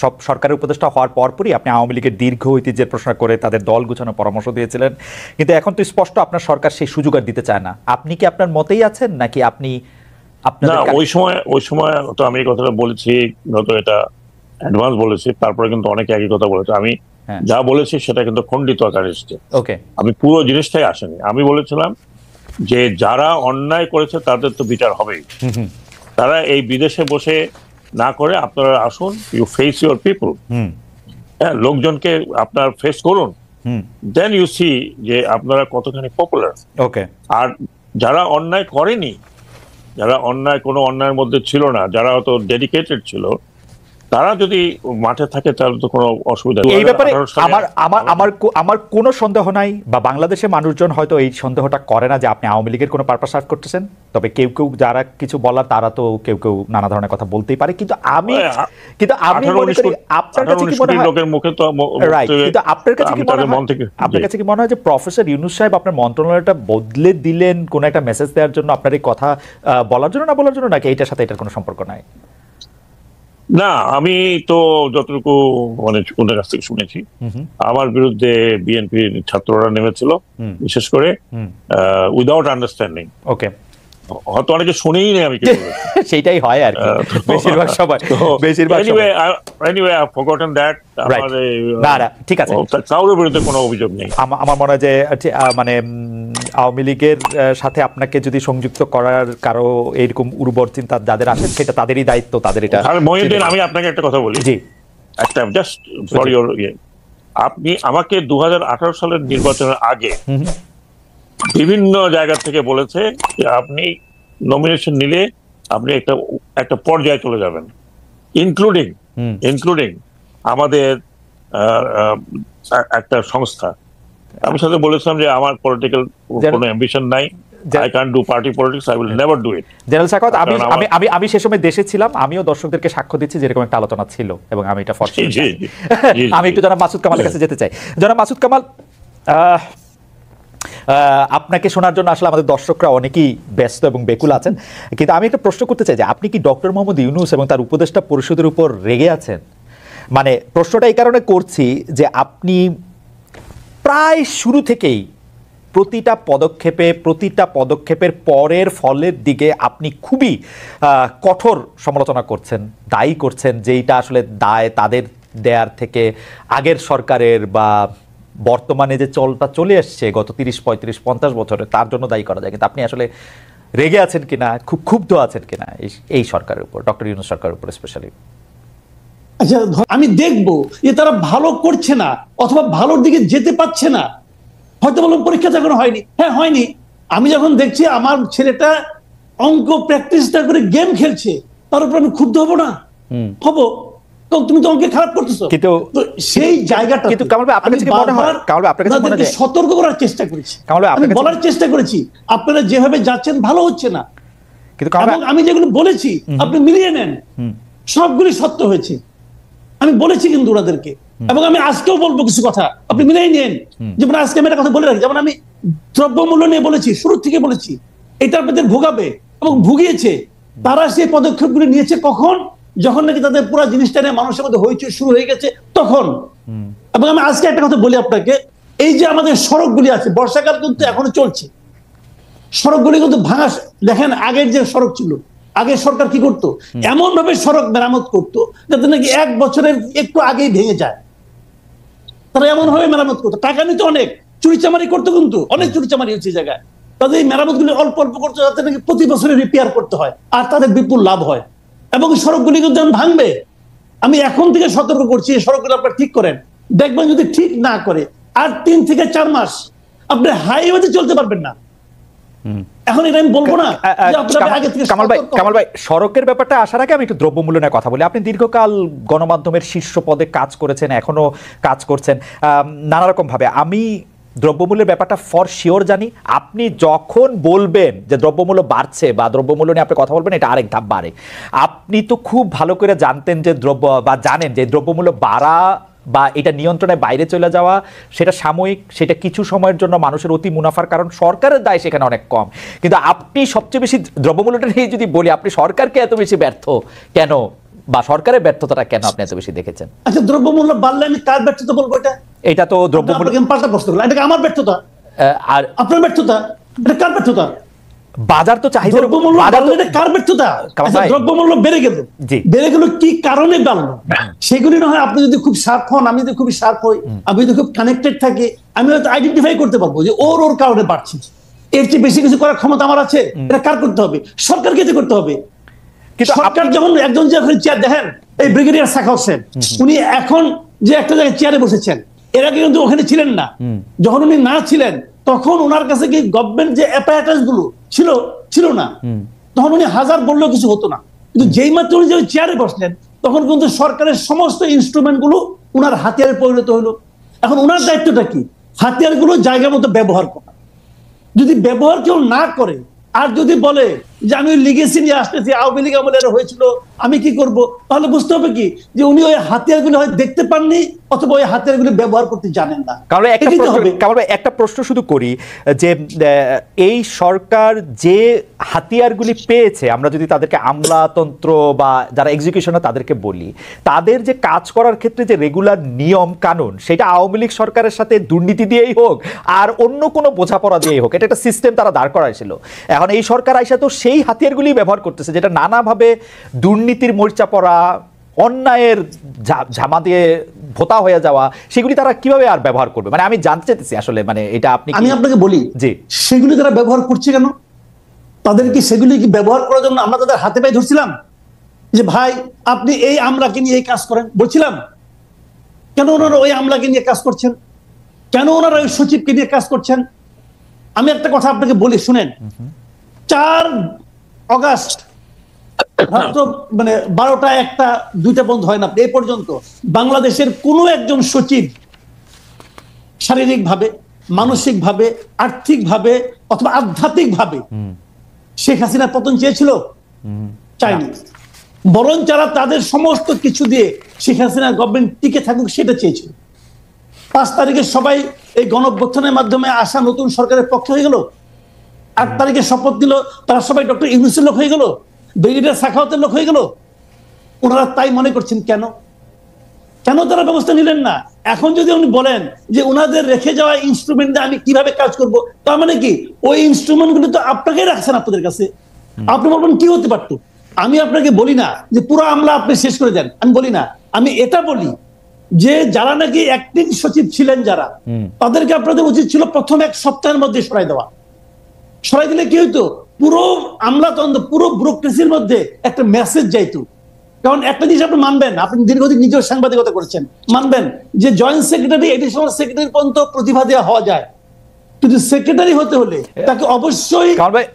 সব সরকারের উপদেষ্টা হওয়ার পরপরই আপনি আওয়ামী লীগের দীর্ঘ ঐতিহ্যের প্রশ্ন করে তাদের দল গুছানোর পরামর্শ দিয়েছিলেন, কিন্তু এখন তো স্পষ্ট আপনার সরকার সেই সুযোগ আর দিতে চায় না। আপনি কি আপনার মতেই আছেন নাকি আপনি না, ওই সময় তো আমি এই কথাটা বলেছি, হয়তো এটা অ্যাডভান্স বলেছি, তারপরে কিন্তু অনেকে একই কথা বলেছে। আমি যা বলেছি সেটা কিন্তু খণ্ডিত আকারে এসেছে। ওকে, আমি পুরো জিনিসটাই আসেনি। আমি বলেছিলাম যে যারা অন্যায় করেছে তাদের তো বিচার হবেই। তারা এই বিদেশে বসে না করে আপনারা আসুন, ইউ ফেস ইউর পিপল, হ্যাঁ, লোকজনকে আপনার ফেস করুন, দেন ইউ সি যে আপনারা কতখানি পপুলার। ওকে, আর যারা অন্যায় করেনি, যারা কোনো অন্যায়ের মধ্যে ছিল না, যারা হয়তো ডেডিকেটেড ছিল, তারা যদি মাঠে থাকে তাহলে তো কোনো অসুবিধা নেই। এই ব্যাপারে আমার কোনো সন্দেহ নাই, বা বাংলাদেশের মানুষজন হয়তো এই সন্দেহটা করে না যে আপনি আওয়ামী লীগের কোনো পারপাস সার্ভ করতেছেন। তবে কেউ কেউ যারা কিছু বলার তারা তো কেউ কেউ নানা ধরনের কথা বলতেই পারে, কিন্তু আমি মনে করি আপনার কাছে কি মনে হয়, রাইট, কিন্তু আপনার কাছে কি মনে হয় যে প্রফেসর ইউনূস সাহেব আপনার মন্ত্রণালয়টা বদলে দিলেন কোন একটা মেসেজ দেওয়ার জন্য, আপনার এই কথা বলার জন্য না বলার জন্য, নাকি এটার সাথে এটার কোনো সম্পর্ক নাই? না, আমি তো যতটুকু মানে ওদের কাছ থেকে শুনেছি, আমার বিরুদ্ধে বিএনপির ছাত্ররা নেমেছিল, বিশেষ করে উইদাউট আন্ডারস্ট্যান্ডিং। ওকে, হয়তো অনেকে শুনেই নেই আমি কি বলেছি। সেটাই হয় আর কি বেশিরভাগ সময়। Anyway I forgotten that. না, ঠিক আছে, কারোর বিরুদ্ধে কোনো অভিযোগ নেই। আমার মনে হয় যে মানে আওয়ামী লীগের সাথে আপনাকে যদি সংযুক্ত করার কারো এরকম উর্বর চিন্তা যাদের আসে, সেটা তাদেরই দায়িত্ব, তাদের এটা। মহিউদ্দিন, আমি আপনাকে একটা কথা বলি, জি, একটা জাস্ট ফর ইওর আপনি আমাকে 2018 সালের নির্বাচনের আগে বিভিন্ন জায়গা থেকে বলেছে যে আপনি নমিনেশন নিলে আপনি একটা পর্যায়ে চলে যাবেন, ইনক্লুডিং আমাদের একটা সংস্থা। আমি সাথে বলেছিলাম যে আমার পলিটিক্যাল কোনো অ্যাম্বিশন নাই, I can't do party politics, I will never do it. General Sakhawat, আমি সে সময় দেশে ছিলাম, আমিও দর্শকদেরকে সাক্ষ্য দিচ্ছি যেরকম একটা আলোচনা ছিল, এবং আমি এটা আমি একটু জনাব মাসুদ কামালের কাছে যেতে চাই। জনাব মাসুদ কামাল, আপনাকে শোনার জন্য আসলে আমাদের দর্শকরা অনেকেই ব্যস্ত এবং বেকুল আছেন, কিন্তু আমি একটা প্রশ্ন করতে চাই যে আপনি কি ডক্টর মোহাম্মদ ইউনূস এবং তার উপদেষ্টা পরিষদের উপর রেগে আছেন? মানে প্রশ্নটা এই কারণে করছি যে আপনি প্রায় শুরু থেকেই প্রতিটা পদক্ষেপের পরের ফলের দিকে আপনি খুবই কঠোর সমালোচনা করছেন, দায়ী করছেন, যেইটা আসলে দায় তাদের দেয়ার থেকে আগের সরকারের বা বর্তমানে যে চলটা চলে আসছে গত 30, 35, 50 বছরে, তার জন্য দায়ী করা যায়। কিন্তু আপনি আসলে রেগে আছেন কিনা, খুব ক্ষুব্ধ আছেন কিনা এই সরকারের উপর, ডক্টর ইউনূস সরকারের উপর স্পেশালি? আচ্ছা, আমি দেখবো যে তারা ভালো করছে না অথবা ভালোর দিকে যেতে পারছে না, হয়তো বললাম পরীক্ষা যখন হয়নি, হ্যাঁ হয়নি, আমি যখন দেখছি আমার ছেলেটা অঙ্ক প্র্যাকটিসটা করে গেম খেলছে, তার উপর আমি ক্ষুব্ধ হবো না? হবো। তুমি তো অঙ্কে খারাপ করতেছো, কিন্তু সেই জায়গাটা কিন্তু কামাল ভাই আপনার কাছে কি মনে হয়, কামাল ভাই আপনার কাছে মনে হয় সতর্ক করার চেষ্টা করেছি, কামাল ভাই আমি বলার চেষ্টা করেছি আপনারা যেভাবে যাচ্ছেন ভালো হচ্ছে না, কিন্তু আমি যেগুলো বলেছি আপনি মিলিয়ে নেন, সবগুলি সত্য হয়েছে, আমি বলেছি কিন্তু ওনাদেরকে, এবং আমি আজকেও বলবো কিছু কথা, আপনি মিলিয়ে নেন। যেমন আজকে আমি একটা কথা বলে রাখি, যেমন আমি দ্রব্যমূল্য নিয়ে বলেছি, শুরু থেকে বলেছি এটা আপনাদের ভোগাবে, এবং ভুগিয়েছে। তারা সেই পদক্ষেপগুলি নিয়েছে কখন? যখন নাকি তাদের পুরো জিনিসটা নিয়ে মানুষের মধ্যে হইচই শুরু হয়ে গেছে তখন। এবং আমি আজকে একটা কথা বলি আপনাকে, এই যে আমাদের সড়কগুলি আছে, বর্ষাকাল কিন্তু এখনো চলছে, সড়কগুলি কিন্তু ভাঙা। দেখেন আগের যে সড়ক ছিল, আগের সরকার কি করতো, এমন ভাবে সড়ক মেরামত করতো যাতে নাকি 1 বছরের একটু আগেই ভেঙে যায়। তারা এমন ভাবে মেরামত করতো, টাকা নিতে অনেক, চুরিচামারি করতো, কিন্তু অনেক চুরিচামারি হচ্ছে জায়গায়। তাদের এই মেরামত গুলি অল্প অল্প করতো যাতে নাকি প্রতি বছরে রিপেয়ার করতে হয়, আর তাদের বিপুল লাভ হয়, এবং সড়কগুলি কিন্তু ভাঙবে। আমি এখন থেকে সতর্ক করছি, এই সড়কগুলো আপনারা ঠিক করেন, দেখবেন যদি ঠিক না করে আর 3 থেকে 4 মাস আপনি হাইওয়েতে চলতে পারবেন না। এখন এটা আমি বলবো না। কামাল ভাই, সড়কের ব্যাপারটা আসার আগে আমি একটু দ্রব্যমূল্য নিয়ে কথা বলি। আপনি দীর্ঘকাল গণমাধ্যমের শীর্ষ পদে কাজ করেছেন, এখনো কাজ করছেন নানা রকম ভাবে। আমি দ্রব্যমূল্যের ব্যাপারটা ফর শিওর জানি। আপনি যখন বলবেন যে দ্রব্যমূল্য বাড়ছে বা দ্রব্যমূল্য নিয়ে আপনি কথা বলবেন, এটা আরেক ধাপ বাড়ে। আপনি তো খুব ভালো করে জানতেন যে জানেন যে দ্রব্যমূল্য বাড়া বা এটা নিয়ন্ত্রণের বাইরে চলে যাওয়া সেটা সাময়িক, সেটা কিছু সময়ের জন্য মানুষের অতি মুনাফার কারণ, সরকারের দায় সেখানে অনেক কম। কিন্তু আপনি সবচেয়ে বেশি দ্রব্যমূল্যটা নিয়ে যদি বলি, আপনি সরকারকে এত বেশি ব্যর্থ কেন বা সরকারের ব্যর্থতাটা কেন আপনি এত বেশি দেখেছেন? আচ্ছা, দ্রব্যমূল্য বাড়লে আমি কার ব্যর্থতা বলবো? এটা তো দ্রব্যমূল্য পাল্টা প্রশ্ন করলাম, এটা আমার ব্যর্থতা আর আপনার ব্যর্থতা? এটা কার ব্যর্থতা? বাজার তো চাহিদা, দ্রব্যমূল্য বাড়লে এটা কার ব্যর্থতা? আচ্ছা, দ্রব্যমূল্য বেড়ে গেল, বেড়ে গেল কি কারণে বাড়লো সেগুলি না হয় আপনি যদি খুব শার্প হন, আমি যদি খুবই শার্প হই, আমি যদি খুব কানেক্টেড থাকি, আমি হয়তো আইডেন্টিফাই করতে পারবো যে ওর কারণে বাড়ছে। এর চেয়ে বেশি কিছু করার ক্ষমতা আমার আছে? এটা কার করতে হবে? সরকারকে যে করতে হবে। কিন্তু সরকার যখন একজন যে চেয়ার দেখেন, এই ব্রিগেডিয়ার সাখাওয়াত হোসেন, উনি এখন যে একটা জায়গায় চেয়ারে বসেছেন, এর আগে কিন্তু ওখানে ছিলেন না। যখন উনি না ছিলেন তখন ওনার কাছে কি গভর্নমেন্ট যে অ্যাপারেটাস গুলো ছিল না, তখন উনি হাজার বললেও কিছু হতো না। কিন্তু যেই মাত্র উনি যে চেয়ারে বসলেন তখন কিন্তু সরকারের সমস্ত ইনস্ট্রুমেন্ট গুলো উনার হাতিয়ারে পরিণত হলো। এখন উনার দায়িত্বটা কি? হাতিয়ার গুলো জায়গা মতো ব্যবহার করা। যদি ব্যবহার কেউ না করে আর যদি বলে যে আমি ওই লিগেসি নিয়ে আসতেছি, আওয়ামী লীগ আমলে এটা হয়েছিল, আমি কি করব, তাহলে বুঝতে হবে কি যে উনি ওই হাতিয়ারগুলো হয়তো দেখতে পাননি অথবা ওই হাতিয়ারগুলো ব্যবহার করতে জানেন না। কারণ একটা প্রশ্ন শুধু করি যে এই সরকার যে হাতিয়ারগুলি পেয়েছে, আমরা যদি তাদেরকে আমলাতন্ত্র বা যারা এক্সিকিউশনে তাদেরকে বলি, তাদের যে কাজ করার ক্ষেত্রে যে রেগুলার নিয়ম কানুন, সেটা আওয়ামী লীগ সরকারের সাথে দুর্নীতি দিয়েই হোক আর অন্য কোনো বোঝাপড়া দিয়েই হোক, এটা একটা সিস্টেম তারা দাঁড় করাইছিল। এখন এই সরকার আইসা তো সেই হাতিয়ারগুলি ব্যবহার করতেছে, যেটা নানাভাবে দুর্নীতির মরিচা পড়া, অন্যায়ের ঝামা দিয়ে ভোতা হয়ে যাওয়া, সেগুলি তারা কিভাবে আর ব্যবহার করবে? মানে আমি জানতে চাইতেছি আসলে, মানে এটা আমি আপনাকে বলি যে সেগুলি তারা ব্যবহার করছে কেন? তাদের কি সেগুলি কি ব্যবহার করার জন্য আমরা তাদের হাতে পায়ে ধরছিলাম যে ভাই আপনি এই আমলাকে নিয়ে এই কাজ করেন বলছিলাম? কেন ওনারা ওই আমলাকে নিয়ে কাজ করছেন? কেন ওনারা ওই সচিবকে নিয়ে কাজ করছেন? আমি একটা কথা আপনাকে বলি, শুনেন। 4 অগাস্ট মানে 12টা 1টা 2টা বন্ধ হয় না এই পর্যন্ত বাংলাদেশের কোন একজন সচিব শারীরিকভাবে, মানসিকভাবে, আর্থিকভাবে অথবা আধ্যাত্মিকভাবে শেখ হাসিনার পতন চেয়েছিল? চায়নি। বরং যারা তাদের সমস্ত কিছু দিয়ে শেখ হাসিনার গভর্নমেন্ট টিকে থাকুক সেটা চেয়েছিল। 5 তারিখে সবাই এই গণঅভ্যুত্থানের মাধ্যমে আসা নতুন সরকারের পক্ষে হয়ে গেল। 8 তারিখে শপথ দিল, তারা সবাই ডক্টর ইউনূসের লোক হয়ে গেল, ব্রিগেডিয়ার সাখাওয়াতের লোক হয়ে গেল। ওনারা তাই মনে করছেন কেন? কেন তারা ব্যবস্থা নিলেন না? এখন যদি উনি বলেন যে ওনাদের রেখে যাওয়া ইনস্ট্রুমেন্ট দিয়ে আমি কিভাবে কাজ করব, তার মানে কি ওই ইনস্ট্রুমেন্ট গুলো তো আপনাকে রাখছেন আপনাদের কাছে। আপনি বলবেন কি হতে পারতো? আমি আপনাকে বলি না যে পুরো আমলা আপনি শেষ করে দেন, আমি বলি না। আমি এটা বলি যে যারা নাকি অ্যাক্টিং সচিব ছিলেন যারা, তাদেরকে আপনাদের উচিত ছিল প্রথম 1 সপ্তাহের মধ্যে সরাই দেওয়া। সরাই দিলে কি হইতো? পুরো আমলাতন্ত্র, পুরো ব্যুরোক্রেসির মধ্যে একটা মেসেজ যাইতো। কারণ একটা জিনিস আপনি মানবেন, আপনি দীর্ঘদিন নিজেও সাংবাদিকতা করেছেন, মানবেন যে জয়েন্ট সেক্রেটারি, এডিশনাল সেক্রেটারি পর্যন্ত প্রতিভা দেওয়া হওয়া যায়, কিন্তু সেক্রেটারি হতে হলে তাকে অবশ্যই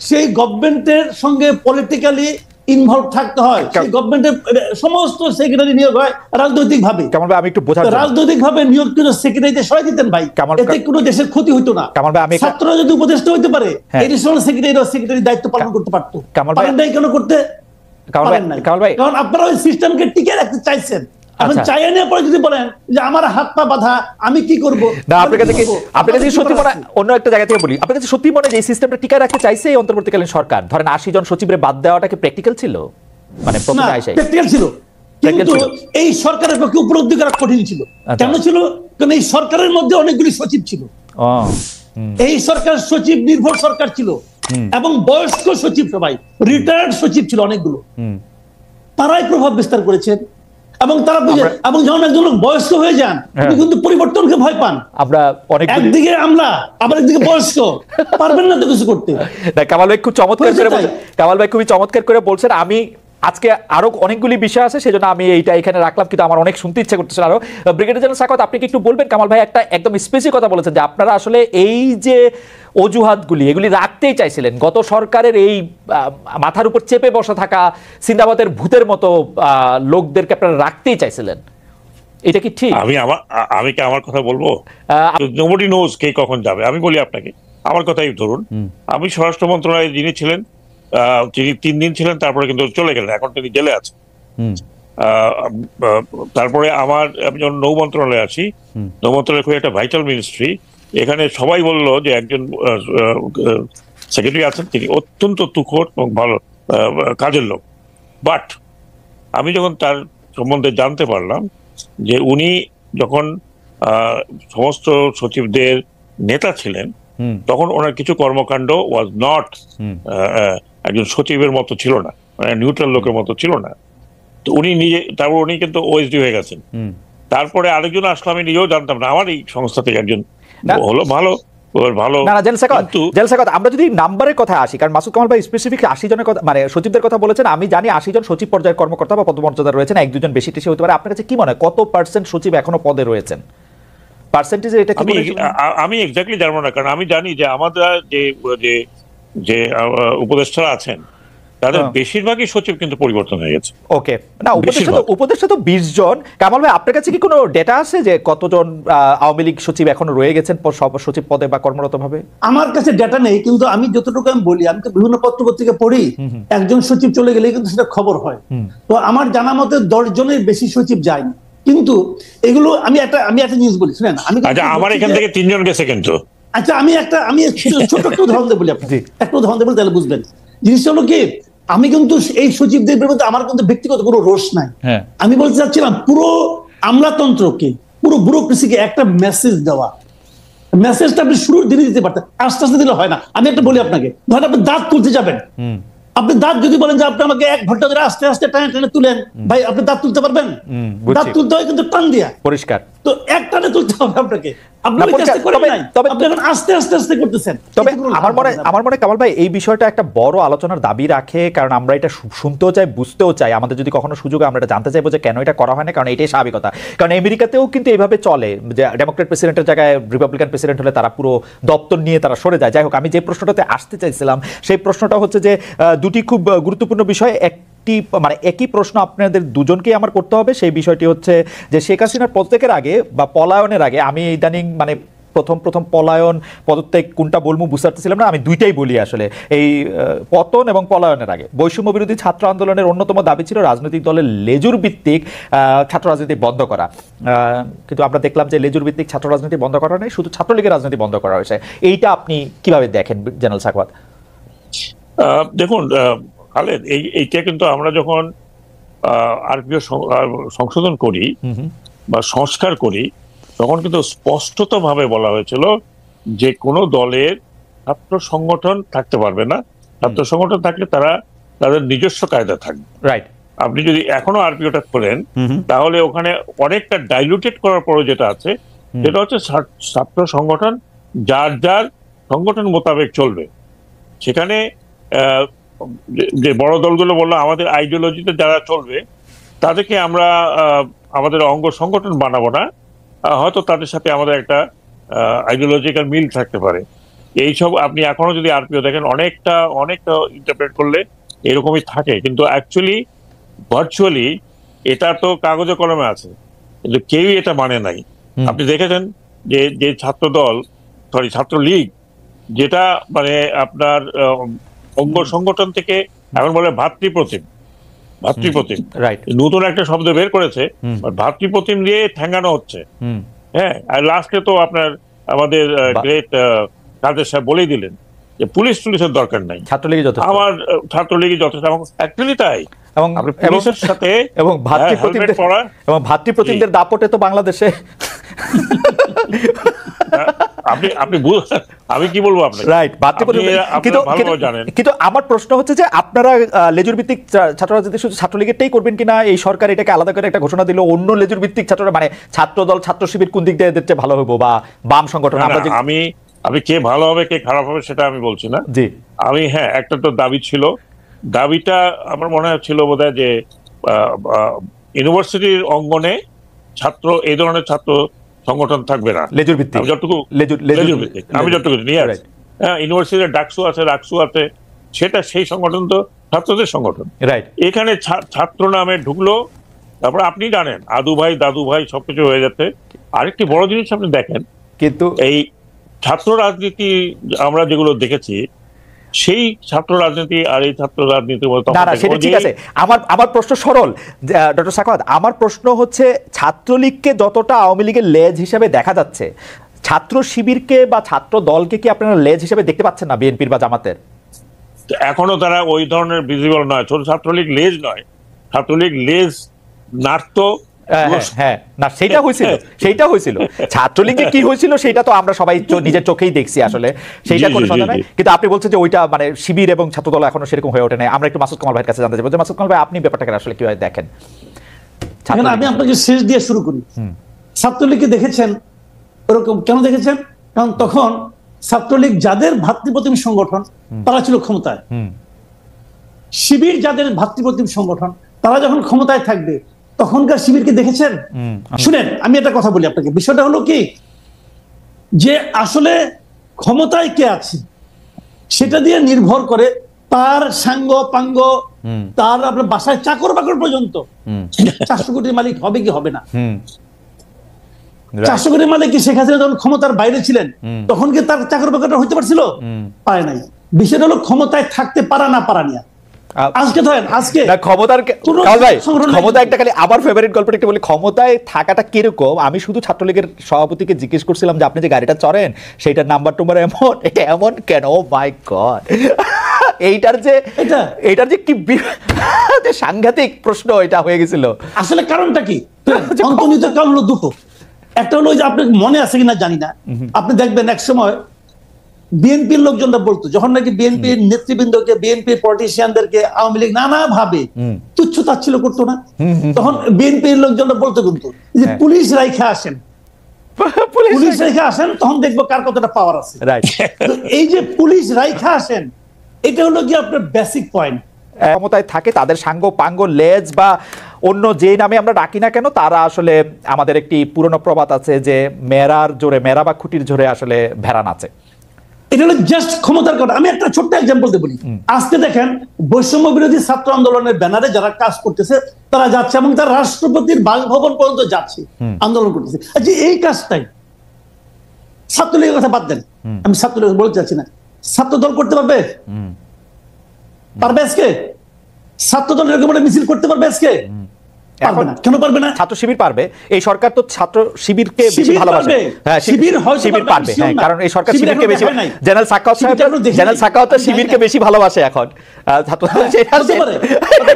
সেই গভর্নমেন্টের সঙ্গে পলিটিক্যালি ইনভলভ থাকতে হয়। সেই গভর্নমেন্টের সমস্ত সেক্রেটারি নিয়োগ হয় রাজনৈতিক ভাবে। আমি একটু বোঝার জন্য রাজনৈতিক ভাবে নিয়োগকৃত সেক্রেটারিতে সরাই দিতেন ভাই, এতে কোনো দেশের ক্ষতি হতো না। ছাত্ররা যদি উপদেষ্টা হইতে পারে, এডিশনাল সেক্রেটারি দায়িত্ব পালন করতে পারতো। পারেন নাই কেন করতে? কারণ আপনারা ওই সিস্টেমকে টিকে রাখতে চাইছেন। এখন চাইয়ে নেওয়ার পরে যদি বলেন যে আমার হাত পা বাঁধা, আমি কি করবো? না, আপনার কাছে সত্যি মনে, অন্য একটা জায়গা থেকে বলি, আপনার কাছে সত্যি মনে যে এই সিস্টেমটা টিকায় রাখতে চাইছে এই অন্তর্বর্তীকালীন সরকার? ধরেন 80 জন সচিবের বাদ দেওয়াটা কি প্র্যাকটিক্যাল ছিল? মানে প্রথমে আইসাই প্র্যাকটিক্যাল ছিল, কিন্তু এই সরকারের পক্ষে উপলব্ধি করা কঠিন ছিল। কেন ছিল? কারণ এই সরকারের মধ্যে অনেকগুলি সচিব ছিল। এই সরকার সচিব নির্ভর সরকার ছিল এবং বয়স্ক সচিব, সবাই রিটায়ার্ড সচিব ছিল অনেকগুলো। তারাই প্রভাব বিস্তার করেছেন এবং তারা বুঝে, এবং যখন একজন লোক বয়স্ক হয়ে যান তিনি কিন্তু পরিবর্তনকে ভয় পান। আমরা একদিকে আমলা, আবার একদিকে বয়স্ক, পারবেন না তো কিছু করতে। কামাল ভাই খুবই চমৎকার করে বলছেন। আমি আজকে আরো অনেকগুলি বিষয় আছে, সেজন্য আমি এইটা এখানে রাখলাম, কিন্তু আমার অনেক শুনতে ইচ্ছা করতেছিল আরো। ব্রিগেডিয়ার জেনারেল সাখাওয়াত, আপনি কি একটু বলবেন? কামাল ভাই একটা একদম স্পেসিফিক কথা বলেছেন যে আপনারা আসলে এই যে অজুহাতগুলি এগুলি রাখতেই চাইছিলেন, গত সরকারের এই মাথার উপর চেপে বসা থাকা সিন্দাবাদের ভূতের মতো লোকদেরকে আপনারা রাখতেই চাইছিলেন, এটা কি ঠিক? আমি কি আমার কথা বলবো? নোবডি নোজ কে কখন যাবে। আমি বলি আপনাকে আমার কথাই ধরুন। আমি স্বরাষ্ট্র মন্ত্রণালয়ে যিনি ছিলেন, তিনি 3 দিন ছিলেন, তারপরে কিন্তু চলে গেলেন, এখন তিনি জেলে আছেন। তারপরে আমি যখন নৌ মন্ত্রণালয়ে আছি, নৌ মন্ত্রণালয় খুব একটা ভাইটাল মিনিস্ট্রি, এখানে সবাই বললো যে একজন সেক্রেটারি আছেন, তিনি অত্যন্ত তুখোড় এবং ভালো কাজের লোক, বাট আমি যখন তার সম্বন্ধে জানতে পারলাম যে উনি যখন সমস্ত সচিবদের নেতা ছিলেন, তখন ওনার কিছু কর্মকাণ্ড ওয়াজ নট একজন সচিবের মতো ছিল না, মানে নিউট্রাল লোকের মতো ছিল না। তো উনি নিজে, তারপর উনি কিন্তু ওএসডি হয়ে গেছেন। তারপরে আরেকজন আসলো, আমি নিজেও জানতাম না, আমার এই সংস্থা থেকে একজন হলো, ভালো ভালো। আমরা যদি নাম্বারের কথা আসি, কারণ মাসুদ কামাল ভাই স্পেসিফিক 80 জনের কথা, মানে সচিবদের কথা বলেছেন, আমি জানি 80 জন সচিব পর্যায়ের কর্মকর্তা বা পদমর্যাদা রয়েছেন, এক দুজন বেশি টেশি হতে পারে। আপনার কাছে কি মনে হয় কত পার্সেন্ট সচিব এখনো পদে রয়েছেন? পার্সেন্টেজ এটা কি আমি এক্স্যাক্টলি জানবো না, কারণ আমি জানি যে আমাদের যে উপদেষ্টারা আছেন তাদের বেশিরভাগই সচিব কিন্তু পরিবর্তন হয়ে গেছে। ওকে, না উপদেষ্টা তো 20 জন। কামাল ভাই, আপনার কাছে কি কোনো ডেটা আছে যে কতজন আওয়ামী লীগ সচিব এখনো রয়ে গেছেন সচিব পদে বা কর্মরত ভাবে? আমার কাছে ডেটা নেই, কিন্তু আমি যতটুকু আমি বলি, আমি তো বিভিন্ন পত্র পত্রিকা পড়ি, একজন সচিব চলে গেলে কিন্তু সেটা খবর হয়। তো আমার জানা মতে 10 জনের বেশি সচিব যায়নি। কিন্তু এগুলো আমি একটা নিউজ বলি, শুনেন। আমার এখান থেকে 3 জন গেছে কিন্তু। আচ্ছা, আমি ছোট একটা উদাহরণ দেব বলি আপনাকে, একটা উদাহরণ দেব তাহলে বুঝবেন। জিনিসটা হলো কি, আমি কিন্তু এই সচিবদের বিরুদ্ধে আমার কিন্তু ব্যক্তিগত কোনো রোষ নাই। আমি বলতে চাচ্ছিলাম পুরো আমলাতন্ত্রকে, পুরো ব্যুরোক্রেসিকে একটা মেসেজ দেওয়া। মেসেজটা আপনি শুরুর দিনে দিতে পারতেন, আস্তে আস্তে দিলে হয় না। আমি একটা বলি আপনাকে, ধরেন আপনি দাঁত তুলতে যাবেন, আপনি দাঁত যদি বলেন যে আপনি আমাকে 1 ঘন্টা ধরে আস্তে আস্তে টানে টানে তুলেন, ভাই আপনি দাঁত তুলতে পারবেন? দাঁত তুলতে হয় কিন্তু টান দিয়া, পরিষ্কার। তো এক টানে তুলতে হবে আপনাকে। আমার মনে কামাল ভাই এই বিষয়টা একটা বড় আলোচনার দাবি রাখে, কারণ আমরা এটা শুনতেও চাই, বুঝতেও চাই। আমাদের যদি কখনো সুযোগ, আমরা এটা জানতে চাইবো যে কেন এটা করা হয় না, কারণ এটাই স্বাভাবিকতা। কারণ আমেরিকাতেও কিন্তু এইভাবে চলে যে ডেমোক্রেট প্রেসিডেন্টের জায়গায় রিপাবলিকান প্রেসিডেন্ট হলে তারা পুরো দপ্তর নিয়ে তারা সরে যায়। যাই হোক, আমি যে প্রশ্নটাতে আসতে চাইছিলাম সেই প্রশ্নটা হচ্ছে যে দুটি খুব গুরুত্বপূর্ণ বিষয়। মানে একই প্রশ্ন আপনাদের দুজনকেই আমার করতে হবে। সেই বিষয়টি হচ্ছে যে শেখ হাসিনার পদত্যাগের আগে বা পলায়নের আগে, আমি ইদানিং মানে প্রথম পলায়ন পদত্যাগ কোনটা বলবো বুঝতে পারতেছিলাম না, আমি দুইটাই বলি আসলে। এই পতন এবং পলায়নের আগে বৈষম্য বিরোধী ছাত্র আন্দোলনের অন্যতম দাবি ছিল রাজনৈতিক দলের লেজুর ভিত্তিক ছাত্র রাজনীতি বন্ধ করা। কিন্তু আমরা দেখলাম যে লেজুর ভিত্তিক ছাত্র রাজনীতি বন্ধ করা নেই, শুধু ছাত্রলীগের রাজনীতি বন্ধ করা হয়েছে। এইটা আপনি কিভাবে দেখেন জেনারেল সাখাওয়াত? দেখুন খালেদ, এইটা কিন্তু আমরা যখন আরপিও সংশোধন করি বা সংস্কার করি, তখন কিন্তু স্পষ্টতভাবে বলা হয়েছিল যে কোনো দলের ছাত্র সংগঠন থাকতে পারবে না। ছাত্র সংগঠন থাকলে তারা তাদের নিজস্ব কায়দা থাকবে। রাইট। আপনি যদি এখনো আরপিওটা করেন, তাহলে ওখানে অনেকটা ডাইলুটেড করার পরে যেটা আছে, সেটা হচ্ছে ছাত্র সংগঠন যার যার সংগঠন মোতাবেক চলবে। সেখানে যে বড় দলগুলো বললো আমাদের আইডিওলজিতে যারা চলবে তাদেরকে আমরা আমাদের অঙ্গ সংগঠন বানাবো না, হয়তো তাদের সাথে আমাদের একটা আইডিওলজিক্যাল মিল থাকতে পারে। এইসব আপনি এখনো যদি আরপিও দেখেন, অনেকটা ইন্টারপ্রেট করলে এরকমই থাকে, কিন্তু অ্যাকচুয়ালি ভার্চুয়ালি এটা তো কাগজে কলমে আছে, কিন্তু কেউই এটা মানে নাই। আপনি দেখেছেন যে ছাত্রলীগ যেটা মানে আপনার অঙ্গ সংগঠন থেকে এখন বলে ভাতৃপ্রতিম, নতুন একটা শব্দ বের করেছে, ভাতৃপ্রতিম দিয়ে ঠ্যাঙ্গানো হচ্ছে। হ্যাঁ, আর লাস্টে তো আপনার আমাদের গ্রেট কাদের সাহেব বলেই দিলেন যে পুলিশের দরকার নাই, আমার ছাত্রলীগই যথেষ্ট। অ্যাকচুয়ালি তাই, এবং পুলিশের সাথে এবং ভাতৃপ্রতিমদের দাপটে তো বাংলাদেশে আমি কি বলবো আপনাকে, রাইট, কিন্তু আমার প্রশ্ন হচ্ছে যে আপনারা লেজুর ভিত্তিক ছাত্র রাজনীতি শুধু ছাত্রলীগেরটাই করবেন কিনা? এই সরকার এটাকে আলাদা করে একটা ঘোষণা দিল, অন্য লেজুর ভিত্তিক ছাত্ররা মানে ছাত্র দল ছাত্র শিবির কোন দিক দিয়ে এদের ভালো হবে বা বাম সংগঠন? আমি কে ভালো হবে কে খারাপ হবে সেটা আমি বলছি না। জি, আমি একটা তো দাবি ছিল, দাবিটা আমার মনে হচ্ছিল বোধহয় যে ইউনিভার্সিটির অঙ্গনে এই ধরনের ছাত্র সংগঠন থাকবে না, লেজুর ভিত্তিক। আমি যতটুকু নিয়ে আসি, ইউনিভার্সিটির ডাকসু আছে, সেটা সেই সংগঠন তো ছাত্রদের সংগঠন। এখানে ছাত্র নামে ঢুকলো, তারপরে আপনি জানেন দাদু ভাই সবকিছু হয়ে যাচ্ছে। আরেকটি বড় জিনিস আপনি দেখেন, কিন্তু এই ছাত্র রাজনীতি আমরা যেগুলো দেখেছি, সেই ছাত্র রাজনীতি আর এই ছাত্র রাজনীতির মধ্যে সেটা ঠিক আছে। আমার প্রশ্ন সরল ডক্টর সাখাওয়াত, আমার প্রশ্ন হচ্ছে ছাত্রলীগকে যতটা আওয়ামী লীগের লেজ হিসেবে দেখা যাচ্ছে, ছাত্র শিবিরকে বা ছাত্র দলকে কি আপনারা লেজ হিসেবে দেখতে পাচ্ছেন না বিএনপির বা জামাতের? এখনো তারা ওই ধরনের ভিজিবল নয়। ছোট ছাত্রলীগ লেজ নয়, ছাত্রলীগ লেজ নাড়তো। হ্যাঁ না সেইটা হয়েছিল ছাত্রলীগে কি হয়েছিল সেটা তো আমরা সবাই নিজের চোখেই দেখছি আসলে, সেইটা কোনো কথা নাই। কিন্তু আপনি বলছেন যে ওইটা মানে শিবির এবং ছাত্রদল এখনো সেরকম হয়ে ওঠে নাই। আমরা একটু মাসুদ কামাল ভাইয়ের কাছে জানতে চাইবো যে মাসুদ কামাল ভাই আপনি ব্যাপারটাকে আসলে কিভাবে দেখেন? আমি আপনাকে শেষ দিয়ে শুরু করি। ছাত্রলীগকে দেখেছেন ওরকম কেন দেখেছেন? কারণ তখন ছাত্রলীগ যাদের ভাতৃপ্রতিম সংগঠন তারা ছিল ক্ষমতায়, শিবির যাদের ভাতৃপ্রতিম সংগঠন তারা যখন ক্ষমতায় থাকবে তখনকার শিবিরকে দেখেছেন? শুনেন আমি একটা কথা বলি আপনাকে, বিষয়টা হলো কি যে আসলে ক্ষমতায় কে আছে সেটা দিয়ে নির্ভর করে তার সাঙ্গ পাঙ্গ, তার আপনার বাসায় চাকর বাকর পর্যন্ত 400 কোটির মালিক হবে কি হবে না। 400 কোটির মালিক কি শেখ হাসিনা যখন ক্ষমতার বাইরে ছিলেন তখন কি তার চাকর বাকরটা হইতে পারছিল? পারে নাই। বিষয়টা হলো ক্ষমতায় থাকতে পারা না পারা নিয়ে। আজকে ধরেন আজকে ক্ষমতার ক্ষমতা একটা খালি আমার ফেভারিট গল্পটা একটু বলি, ক্ষমতায় থাকাটা কিরকম। আমি শুধু ছাত্রলীগের সভাপতিকে জিজ্ঞেস করছিলাম যে আপনি যে গাড়িটা চড়েন সেইটার নাম্বার টুম্বার এমন, এটা এমন কেন? ও মাই গড, এইটার যে কি সাংঘাতিক প্রশ্ন এটা হয়ে গেছিল। আসলে কারণটা কি? অন্তর্নিহিত কারণ হলো দুটো। একটা হলো যে আপনার মনে আছে কিনা জানি না, আপনি দেখবেন এক সময় বিএনপির লোকজনরা বলতো যখন নাকি বিএনপির নেতৃবৃন্দকে, বিএনপির পলিটিশিয়ানদেরকে আওয়ামী লীগ নানা ভাবে তুচ্ছ তাচ্ছিল্য করতো না, তখন বিএনপির লোকজনরা বলতো কিন্তু যে পুলিশ রাইখা আসেন, পুলিশ রাইখা আসেন, তখন দেখবো কার কতটা পাওয়ার আছে। এই যে পুলিশ রাইখা আসেন, এটা হলো কি আপনার বেসিক পয়েন্ট। ক্ষমতায় থাকে তাদের সাঙ্গ পাঙ্গ লেজ বা অন্য যে নামে আমরা ডাকি না কেন, তারা আসলে আমাদের একটি পুরনো প্রবাদ আছে যে মেরার জোরে, মেরা বা খুঁটির জোরে আসলে ভেড়া নাচে। এটা হলো জাস্ট ক্ষমতার কথা। আমি একটা ছোট্ট এক্সাম্পল দিয়ে বলি। আজকে দেখেন বৈষম্য বিরোধী ছাত্র আন্দোলনের ব্যানারে যারা কাজ করতেছে তারা যাচ্ছে এবং তারা রাষ্ট্রপতির বাসভবন পর্যন্ত যাচ্ছে, আন্দোলন করতেছে। আচ্ছা এই কাজটাই ছাত্রলীগের কথা বাদ দেন, আমি ছাত্রলীগ বলতে চাচ্ছি না, ছাত্র দল করতে পারবে? পারবে আজকে? ছাত্র দল এরকম একটা মিছিল করতে পারবে আজকে? পারবে না। কেন পারবে না? ছাত্র শিবির পারবে। এই সরকার তো ছাত্র শিবিরকে বেশি ভালোবাসে। হ্যাঁ, শিবির পারবে, হ্যাঁ, কারণ এই সরকার শিবিরকে বেশি, জেনারেল সাখাওয়াত সাহেব, জেনারেল সাখাওয়াত শিবিরকে বেশি ভালোবাসে এখন। ছাত্র হতে পারে,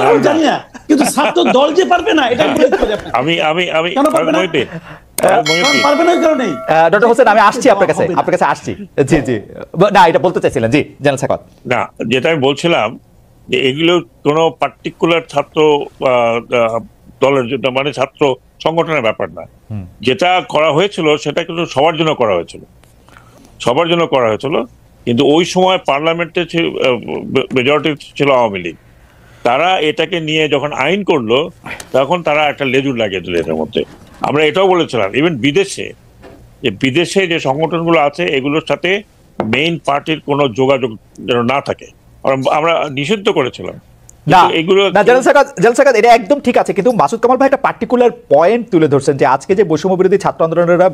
আমি জানি না, কিন্তু ছাত্র দল যে পারবে না এটা আমি পারবে না কারণে। ডক্টর হোসেন আমি আসছি আপনার কাছে আসছি। জি জি, না এটা বলতে চাইছিলেন। জি জেনারেল সাখাওয়াত। না, যেটা আমি বলছিলাম যে এগুলো কোনো পার্টিকুলার ছাত্র দলের জন্য, মানে ছাত্র সংগঠনের ব্যাপার না। যেটা করা হয়েছিল সেটা কিন্তু সবার জন্য করা হয়েছিল, কিন্তু ওই সময় পার্লামেন্টে মেজরিটি ছিল আওয়ামী লীগ। তারা এটাকে নিয়ে যখন আইন করলো তখন তারা একটা লেজুর লাগিয়ে দিল এটার মধ্যে। আমরা এটাও বলেছিলাম ইভেন বিদেশে যে সংগঠনগুলো আছে এগুলোর সাথে মেইন পার্টির কোনো যোগাযোগ যেন না থাকে, আমরা নিষিদ্ধ করেছিলাম। এটা একদম ঠিক আছে, কিন্তু মাসুদ কামাল ভাই একটা পার্টিকুলার পয়েন্ট তুলে ধরছেন যে আজকে যে বৈষম্য বিরোধী ছাত্র আন্দোলনেরা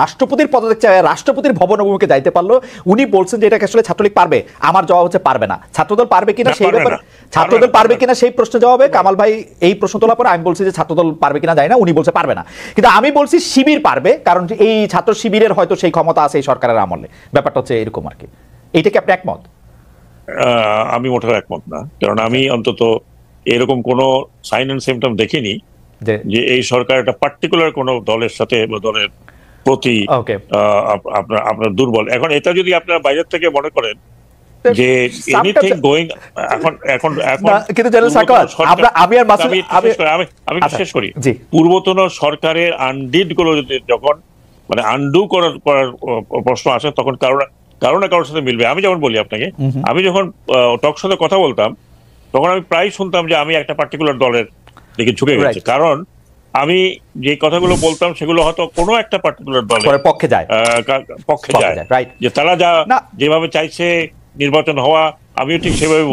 রাষ্ট্রপতির পদত্যাগ চায়, রাষ্ট্রপতির ভবন অভিমুখে যাইতে পারলো, উনি বলছেন যে এটাকে আসলে ছাত্রলীগ পারবে। আমার জবাব হচ্ছে পারবে না। ছাত্রদল পারবে কিনা সেই ব্যাপারে, ছাত্রদল পারবে কিনা সেই প্রশ্নের জবাবে কামাল ভাই এই প্রশ্ন তোলার পরে আমি বলছি যে ছাত্রদল পারবে কিনা জানি না, উনি বলছে পারবে না। কিন্তু আমি বলছি শিবির পারবে, কারণ এই ছাত্র শিবিরের হয়তো সেই ক্ষমতা আছে এই সরকারের আমলে। ব্যাপারটা হচ্ছে এরকম আর কি। এইটা কি আপনি একমত? আমি মোটেও একমত না, কারণ আমি অন্তত এরকম কোন সাইন এন্ড সিম্পটম দেখিনি যে এই সরকার একটা পার্টিকুলার কোন দলের সাথে বা দলের প্রতি আপনার দুর্বল। এখন এটা যদি আপনারা বাইরের থেকে মনে করেন যে এনিথিং গোয়িং এখন কিন্তু জেনারেল সাখাওয়াত আমি শেষ করি। পূর্বতন সরকারের আনডিড গুলো যখন মানে আনডু করার প্রশ্ন আসে তখন কারো না কারোর সাথে মিলবে। আমি যেমন বলি আপনাকে, আমি যখন টক সাথে কথা বলতাম তখন আমি প্রায় শুনতাম যে আমি একটা পার্টিকুলার দলের দিকে ঝুঁকে গেছি, কারণ আমি যে কথাগুলো বলতাম সেগুলো হয়তো কোনো একটা পার্টিকুলার দলের পক্ষে যায়, যে তারা যেভাবে চাইছে নির্বাচন হওয়া আমিও ঠিক সেভাবে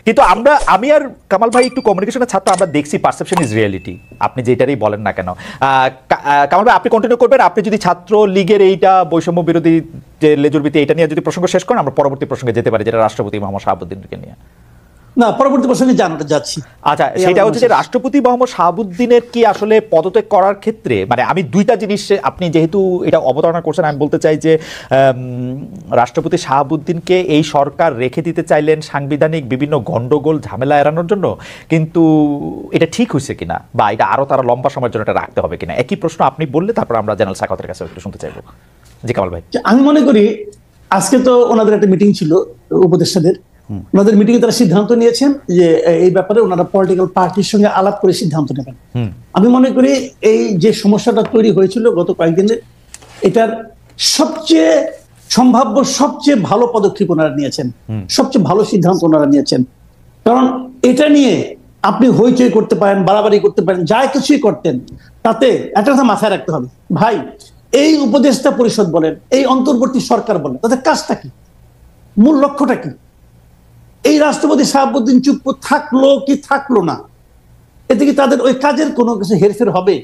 কিন্তু আমি আর কামাল ভাই একটু কমিউনিকেশনের ছাত্র, আমরা দেখছি পারসেপশন ইজ রিয়েলিটি, আপনি যেটারই বলেন না কেন। কামাল ভাই আপনি কন্টিনিউ করবেন, আপনি যদি ছাত্র লীগের এইটা বৈষম্য বিরোধী যে লেজুর ভিত্তি এটা নিয়ে যদি প্রসঙ্গ শেষ করেন আমরা পরবর্তী প্রসঙ্গে যেতে পারি, যেটা রাষ্ট্রপতি মোহাম্মদ শাহাবুদ্দিনকে নিয়ে। না, পরবর্তী প্রসঙ্গে জানাতে যাচ্ছি। আচ্ছা, সেটা হচ্ছে যে রাষ্ট্রপতি মোহাম্মদ শাহাবুদ্দিনের কি আসলে পদত্যাগ করার ক্ষেত্রে, মানে আমি দুইটা জিনিস, আপনি যেহেতু এটা অবতারণা করছেন, আমি বলতে চাই যে রাষ্ট্রপতি শাহাবুদ্দিনকে এই সরকার রেখে দিতে চাইলেন সাংবিধানিক বিভিন্ন গন্ডগোল ঝামেলা এড়ানোর জন্য, কিন্তু এটা ঠিক হয়েছে কিনা, বা এটা আরো তারা লম্বা সময়ের জন্য এটা রাখতে হবে কিনা, একই প্রশ্ন আপনি বললে তারপর আমরা জেনারেল সাখাওয়াতের কাছে একটু শুনতে চাইবো। জি কামাল ভাই। আমি মনে করি আজকে তো ওনাদের একটা মিটিং ছিল উপদেষ্টাদের, ওনাদের মিটিং এ তারা সিদ্ধান্ত নিয়েছেন যে এই ব্যাপারে ওনারা পলিটিক্যাল পার্টির সঙ্গে আলাপ করে সিদ্ধান্ত নেবেন। আমি মনে করি এই যে সমস্যাটা তৈরি হয়েছিল গত কয়েকদিনে, এটার সবচেয়ে সম্ভাব্য সবচেয়ে ভালো পদক্ষেপ ওনারা নিয়েছেন, সবচেয়ে ভালো সিদ্ধান্ত ওনারা নিয়েছেন। কারণ এটা নিয়ে আপনি হইচই করতে পারেন, বাড়াবাড়ি করতে পারেন, যা কিছুই করতেন, তাতে একটা কথা মাথায় রাখতে হবে ভাই, এই উপদেষ্টা পরিষদ বলেন, এই অন্তর্বর্তী সরকার বলেন, তাদের কাজটা কি, মূল লক্ষ্যটা কি? এই রাষ্ট্রপতি শাহাবুদ্দিন চুপ থাকলো কি থাকলো না, এতে কি তাদের ওই কাজের কোনো কিছু হেরফের হবে?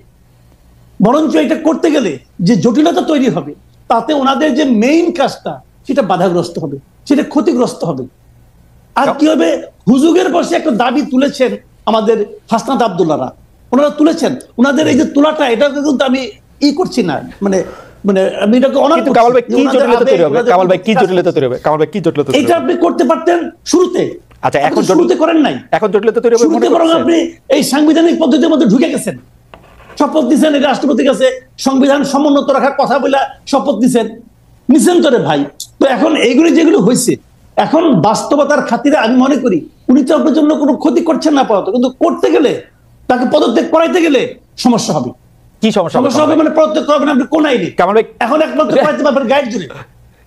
বরঞ্চ এটা করতে গেলে যে জটিলতা তৈরি হবে, তাতে ওনাদের যে মেইন কাজটা সেটা বাধাগ্রস্ত হবে, সেটা ক্ষতিগ্রস্ত হবে। আর কি হবে, হুজুগের বসে একটা দাবি তুলেছেন আমাদের হাসনাত আব্দুল্লাহরা, ওনারা তুলেছেন, ওনাদের এই যে তোলাটা, এটা কিন্তু আমি করছি না, মানে আমি এটাকে অনার করছি। কামাল ভাই কি জটিলতা তৈরি হবে? কামাল ভাই কি জটিলতা তৈরি হবে? কামাল ভাই কি জটিলতা তৈরি হবে? এটা আপনি করতে পারতেন শুরুতে। আচ্ছা, এখন শুরুতে করেন নাই, এখন জটিলতা তৈরি হবে মনে শুরুতে, বরং করছেন? আপনি এই সাংবিধানিক পদ্ধতির মধ্যে ঢুকে গেছেন, শপথ দিচ্ছেন এই রাষ্ট্রপতির কাছে সংবিধান সমুন্নত রাখার কথা বলে শপথ নিছেন তো রে ভাই। তো এখন এইগুলি যেগুলো হয়েছে, এখন বাস্তবতার খাতিরে আমি মনে করি উনি তো আপনার জন্য কোনো ক্ষতি করছেন না পাওয়া, কিন্তু করতে গেলে, তাকে পদত্যাগ করাইতে গেলে সমস্যা হবে। কি সমস্যা হবে? মানে পদত্যাগ করবেন আপনি কোন আইনে? কামাল ভাই এখন একমাত্র করাইতে পারবেন গাইড জুড়ে।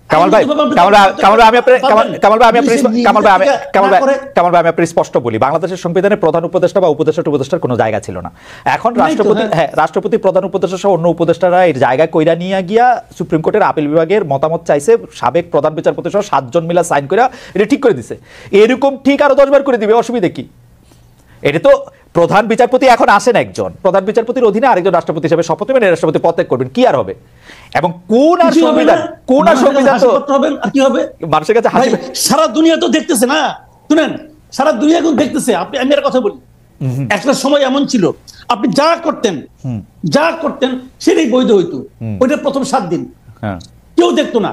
কামাল ভাই আমি আপনার স্পষ্ট বলি, বাংলাদেশের সংবিধানে প্রধান উপদেষ্টা বা উপদেষ্টার কোনো জায়গা ছিল না। এখন রাষ্ট্রপতি প্রধান উপদেষ্টা সহ অন্য উপদেষ্টারা এর জায়গায় কইরা নিয়ে গিয়া সুপ্রিম কোর্টের আপিল বিভাগের মতামত চাইছে, সাবেক প্রধান বিচারপতি সহ 7 জন মিলা সাইন করে এটা ঠিক করে দিছে। এরকম ঠিক আরো 10 বার করে দিবে, অসুবিধা কি? এটা তো প্রধান বিচারপতি এখন আসেন, একজন প্রধান বিচারপতির অধীনে আরেকজন রাষ্ট্রপতি হিসেবে শপথ নেবেন, রাষ্ট্রপতি পদত্যাগ করবেন, কি আর হবে? এবং কোন আর সংবিধান হবেন আর কি হবে? মানুষের কাছে হাসি। সারা দুনিয়া তো দেখতেছে না, শুনেন, সারা দুনিয়া এখন দেখতেছে। আমি আর কথা বলি, একটা সময় এমন ছিল আপনি যা করতেন সেটাই বৈধ হইতো, ওইটা প্রথম 7 দিন কেউ দেখতো না,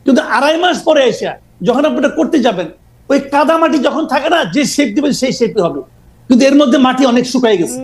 কিন্তু 2.5 মাস পরে এসে যখন আপনি এটা করতে যাবেন, ওই কাদা মাটি যখন থাকে না, যে শেপ দিবেন সেই শেপই হবে, কিন্তু এর মধ্যে মাটি অনেক শুকায় গেছে।